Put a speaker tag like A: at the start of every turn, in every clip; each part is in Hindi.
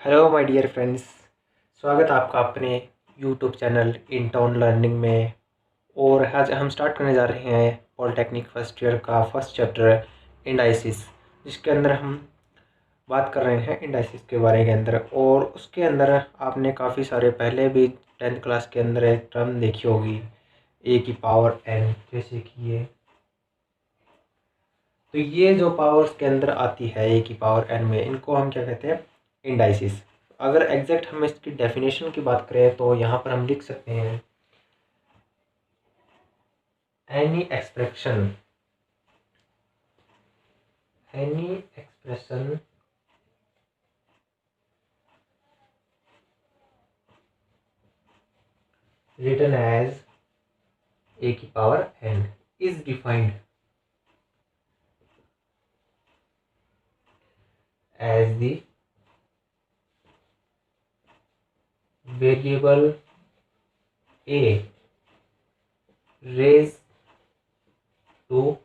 A: हेलो माय डियर फ्रेंड्स, स्वागत है आपका अपने YouTube channel in town learning में। और आज हम स्टार्ट करने जा रहे हैं पॉलिटेक्निक फर्स्ट ईयर का फर्स्ट चैप्टर इंडाइसिस, जिसके अंदर हम बात कर रहे हैं इंडाइसिस के बारे के अंदर। और उसके अंदर आपने काफ़ी सारे पहले भी 10th क्लास के अंदर एक टर्म देखी होगी, ए की पावर एन, जैसे कि ये। तो ये जो पावर्स के अंदर आती है ए की पावर एन में, इनको हम क्या कहते हैं? इंडाइसिस। अगर एग्जैक्ट हम इसकी डेफिनेशन की बात करें तो यहाँ पर हम लिख सकते हैं any expression written as a की power n is defined as the variable a raised to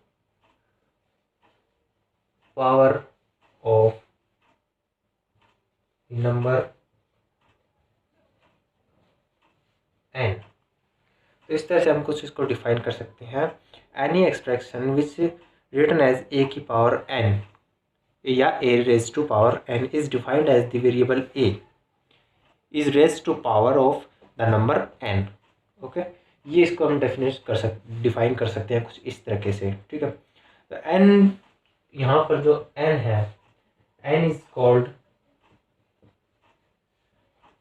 A: power of number n। तो इस तरह से हम कुछ इसको डिफाइन कर सकते हैं। Any expression which written as a की पावर n या a raised to power n is defined as the variable a is raised to power of the number n। Okay, ये इसको हम डिफाइन कर सकते हैं कुछ इस तरीके से। ठीक है, तो n, यहाँ पर जो n है, n is called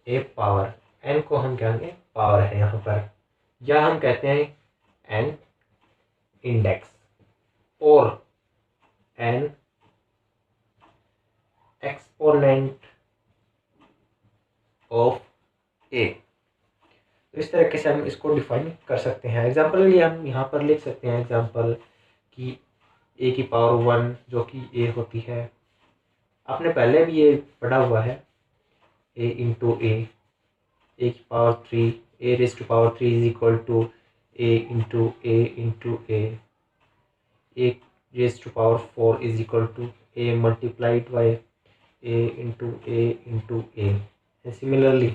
A: a power. n को हम कहेंगे पावर है यहाँ पर, या हम कहते हैं n इंडेक्स और n एक्सपोनेंट ऑफ a। तो इस तरीके से हम इसको डिफाइन कर सकते हैं। एग्जाम्पल के लिए हम यहाँ पर लिख सकते हैं एग्जाम्पल कि a की पावर 1 जो कि a होती है, आपने पहले भी ये पढ़ा हुआ है, a इंटू a की power 3, a raise to power 3 is equal to a into a raise to power 4 is equal to a multiplied by a। Similarly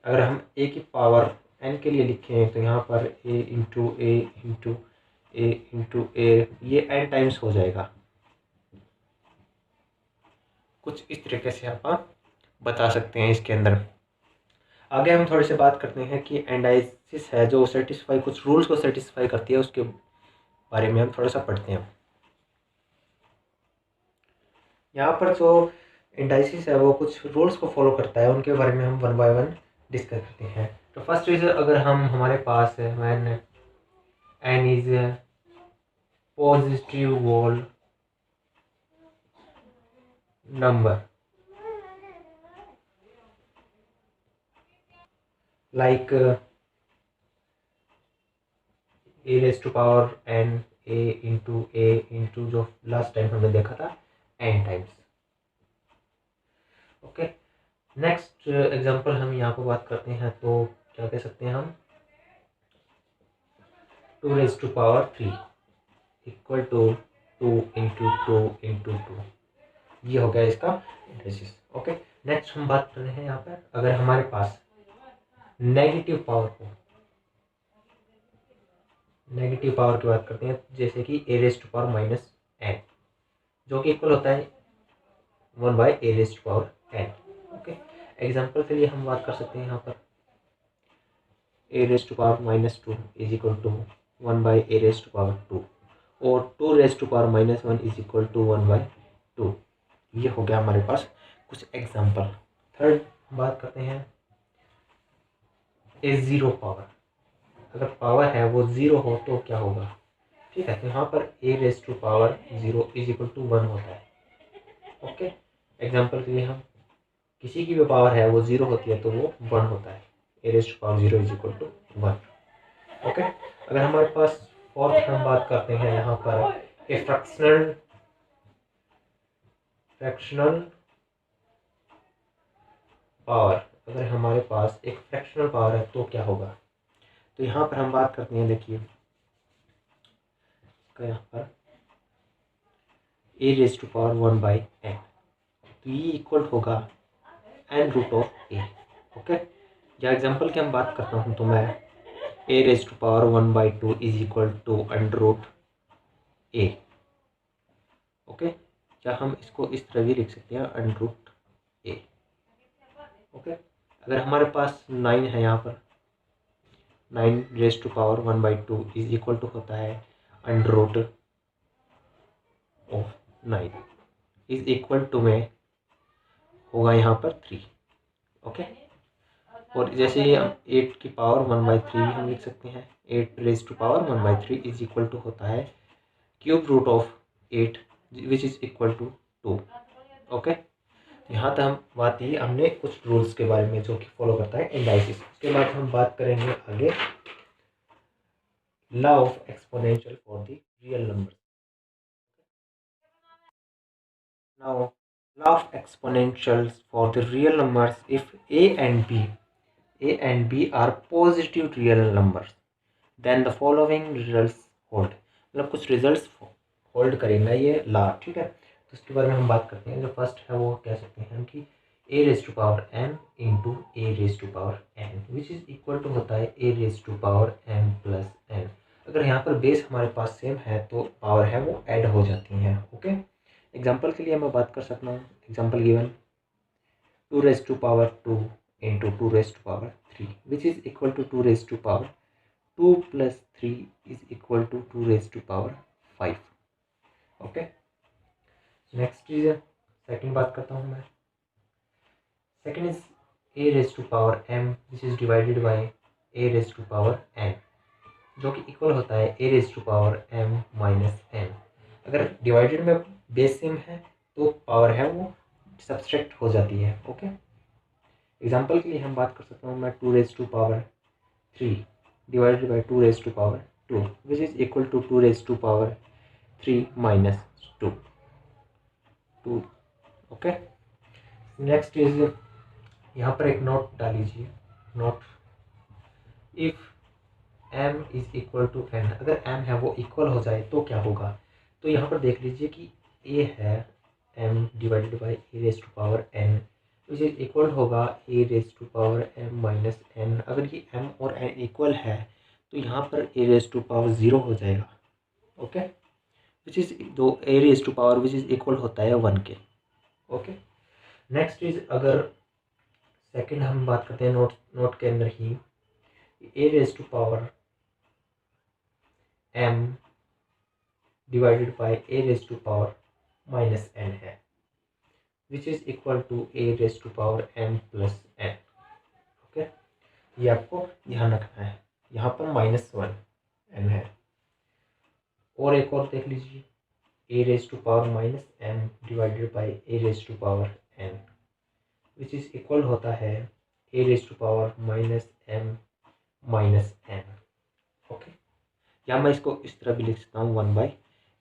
A: अगर हम a की पावर n के लिए लिखें तो यहाँ पर a इंटू a ये n टाइम्स हो जाएगा। कुछ इस तरीके से आप बता सकते हैं इसके अंदर। आगे हम थोड़ी सी बात करते हैं कि एंडाइसिस है जो सेटिस्फाई कुछ रूल्स को सेटिस्फाई करती है, उसके बारे में हम थोड़ा सा पढ़ते हैं। यहाँ पर जो इंडाइसिस है वो कुछ रूल्स को फॉलो करता है, उनके बारे में हम वन बाय वन डिस्कस करते हैं। तो फर्स्ट इज, अगर हमारे पास है when n is positive whole number like a raise to power n a into जो लास्ट टाइम हमने देखा था n times. Okay, next example हम यहाँ पर बात करते हैं तो क्या कह सकते हैं हम, 2 raise to power 3 equal to 2 into 2। ये हो गया इसका इंडाइसिस। ओके, नेक्स्ट हम बात कर रहे हैं यहाँ पर, अगर हमारे पास नेगेटिव पावर हो, नेगेटिव पावर की बात करते हैं, जैसे कि a raise to power minus n जो कि इक्वल होता है 1 by a raise to power n। Okay, example के लिए हम बात कर सकते हैं यहाँ पर a raise to power minus 2 is equal to 1 by a raise to power 2 और 2 raise to power minus 1 is equal to 1 by 2। ये हो गया हमारे पास कुछ एग्जाम्पल। थर्ड बात करते हैं ए ज़ीरो पावर। अगर पावर है वो ज़ीरो हो तो क्या होगा? ठीक है, तो यहाँ पर a raise to power 0 is equal to 1 होता है। ओके, एग्जाम्पल के लिए हम किसी की भी पावर है वो 0 होती है तो वो 1 होता है। A raise to power 0 is equal to 1। Okay, अगर हमारे पास फोर्थ हम बात करते हैं यहाँ पर ए फ्रैक्शनल पावर। अगर हमारे पास एक फ्रैक्शनल पावर है तो क्या होगा? तो यहाँ पर हम बात करते हैं, देखिए यहाँ पर a raise to power 1 by n, तो ये इक्वल होगा n root of a. Okay, या एग्जाम्पल की हम बात करता हूँ तो मैं a raise to power 1/2 is equal to under root a. Okay, या हम इसको इस तरह भी लिख सकते हैं अंडर रूट ए। ओके, अगर हमारे पास 9 है, यहाँ पर 9 raise to power 1/2 is equal to होता है under root of 9 is equal to में होगा यहाँ पर 3। ओके, और जैसे ही हम 8 की पावर 1/3 हम लिख सकते हैं, 8 raise to power 1/3 is equal to होता है cube root of 8 which is equal to 2। Okay, यहाँ तक हम बात ही हमने कुछ रूल्स के बारे में जो कि फॉलो करता है इंडाइसिस। उसके बाद हम बात करेंगे आगे law of exponential for the real number. Now law of एक्सपोनेंशियल्स for the real numbers, if a and b are positive real numbers then the following results hold। मतलब कुछ रिजल्ट्स होल्ड करेगा ये लॉ, ठीक है। तो इसके बारे में हम बात करते हैं। जो फर्स्ट है वो कह सकते हैं हम कि a raise to power m into a raise to power n which is equal to होता है a raise to power m plus n। अगर यहाँ पर बेस हमारे पास सेम है तो पावर है वो ऐड हो जाती हैं। ओके, एग्जाम्पल के लिए मैं बात कर सकता हूँ। Example given 2 raised to power 2 into 2 raised to power 3 which is equal to 2 raised to power 2 plus 3 is equal to 2 raised to power 5। Okay, next is second बात करता हूँ मैं। Second is a raised to power m which is divided by a raised to power n जो कि इक्वल होता है a raised to power m minus n। अगर डिवाइडेड में बेस सेम है तो पावर है वो सब्सट्रैक्ट हो जाती है। ओके, एग्जाम्पल के लिए हम बात कर सकते हैं। मैं 2 raise to power 3 divided by 2 raise to power 2 which is equal to 2 raise to power 3 minus 2। Okay, next is यहाँ पर एक नोट डाल लीजिए। Note if m is equal to n, अगर m है वो इक्वल हो जाए तो क्या होगा। तो यहाँ पर देख लीजिए कि a है m divided by a raise to power n which is equal होगा a raise to power m minus n। अगर ये m और n इक्वल है तो यहाँ पर ए रेज टू पावर 0 हो जाएगा। ओके, विच इज दो a raise to power which is equal होता है 1 के। ओके, नेक्स्ट इज अगर सेकंड हम बात करते हैं नोट के अंदर ही a raise to power m divided by a raise to power minus n है which is equal to a raise to power m plus n। Okay, ये आपको ध्यान रखना है। यहाँ पर -1 n है। और एक और देख लीजिए a raise to power minus m divided by a raise to power n which is equal होता है a raise to power minus m minus n। Okay, या मैं इसको इस तरह भी लिख सकता हूँ 1 by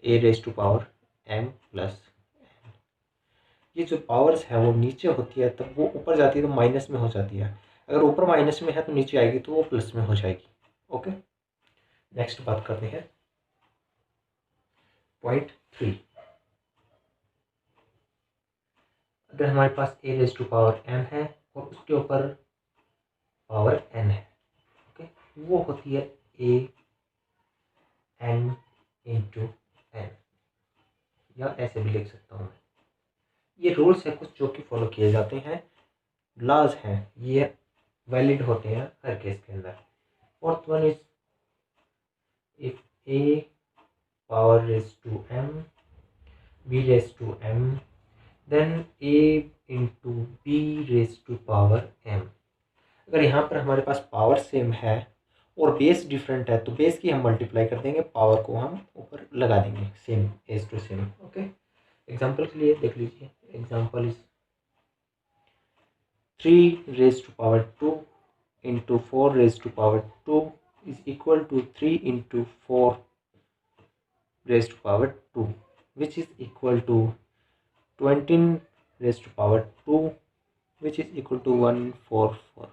A: a raise to power m plus n। ये जो पावर्स है वो नीचे होती है तब वो ऊपर जाती है तो माइनस में हो जाती है, अगर ऊपर माइनस में है तो नीचे आएगी तो वो प्लस में हो जाएगी। ओके, नेक्स्ट बात करते हैं पॉइंट 3। अगर हमारे पास ए रेज टू पावर m है और उसके ऊपर पावर n है, ओके, वो होती है a n इंटू n, या ऐसे भी लिख सकता हूँ मैं। ये रूल्स है कुछ जो कि फॉलो किए जाते हैं, लॉज हैं, ये वैलिड होते हैं हर केस के अंदर। Fourth one is if a power raised to m b raised to m then a into b raised to power m। अगर यहाँ पर हमारे पास पावर सेम है और बेस डिफरेंट है तो बेस की हम मल्टीप्लाई कर देंगे, पावर को हम ऊपर लगा देंगे same as to same. Okay, example के लिए देख लीजिए। Example is 3 raised to power 2 into 4 raised to power 2 is equal to 3 into 4 raised to power 2 which is equal to 20 raised to power 2 which is equal to 144।